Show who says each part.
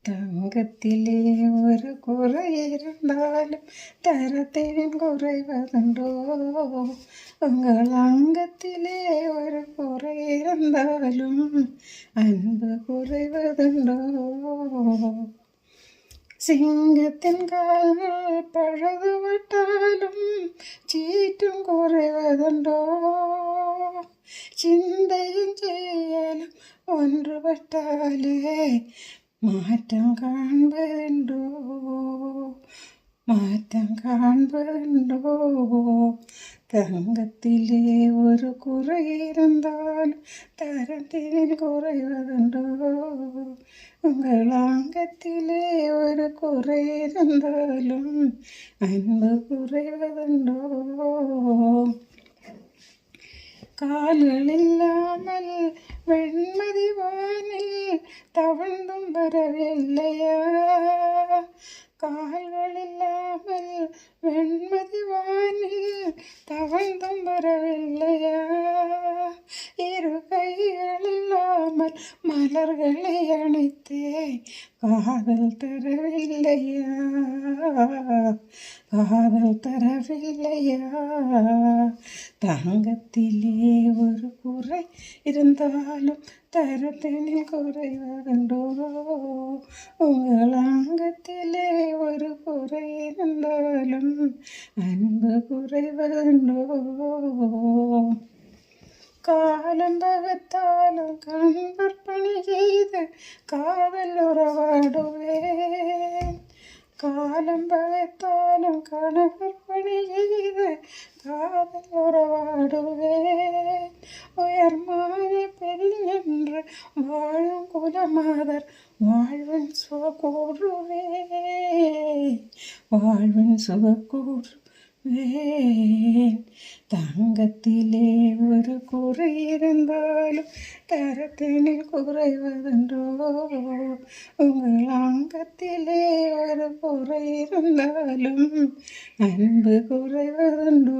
Speaker 1: தங்கத்திலே ஒரு குறை இருந்தாலும் தரத்தின் குறைவதுண்டோ? உங்கள் அங்கத்திலே ஒரு குறை இருந்தாலும் அன்பு குறைவதுண்டோ? சிங்கத்தின் கால்கள் பழுதுவிட்டாலும் சீற்றும் குறைவதுண்டோ? சிந்தையும் செயலும் ஒன்றுபட்டாலே மாற்றம் காண்பதுண்டோ? மாற்றம் காண்பதுண்டோ? தங்கத்திலே ஒரு குறை இருந்தாலும் தரத்தில் குறைவதுண்டோ? உங்கள் அங்கத்திலே ஒரு குறை இருந்தாலும் அன்பு குறைவதுண்டோ? கால்கள் இல்லாமல் வெண்மதி வானில் தவழ்ந்தும் வரவில்லையா? கால்கள் இல்லாமல் வெண்மதி வானில் தவழ்ந்தும் வரவில்லையா? இரு கைகள் இல்லாமல் மலர்களை அணைத்தே காதல் தரவில்லையா? காதல் தரவில்லையா? தங்கத்திலே ஒரு குறை இருந்தாலும் தரத்தினில் குறைவதுண்டோ? உங்கள் அங்கத்திலே ஒரு குறை இருந்தாலும் அன்பு குறைவதுண்டோ? காலம் பகத்தாலும் கண்பற்பணி செய்து காதல் உறவாடுவேன். காலம் பகத்தாலும் கணவற்பணி செய்து காதல் உறவாடுவேன். உயர்மானி பெரிய என்று வாழும் குலமாதர் வாழ்வின் சுகக்கூறுவே. வாழ்வின் சுகக்கூறுவேன். தங்கத்திலே ஒரு குறை இருந்தாலும் தரத்தினில் குறைவதுண்டோ? உங்கள் அங்கத்திலே ஒரு குறை இருந்தாலும் அன்பு குறைவதுண்டோ?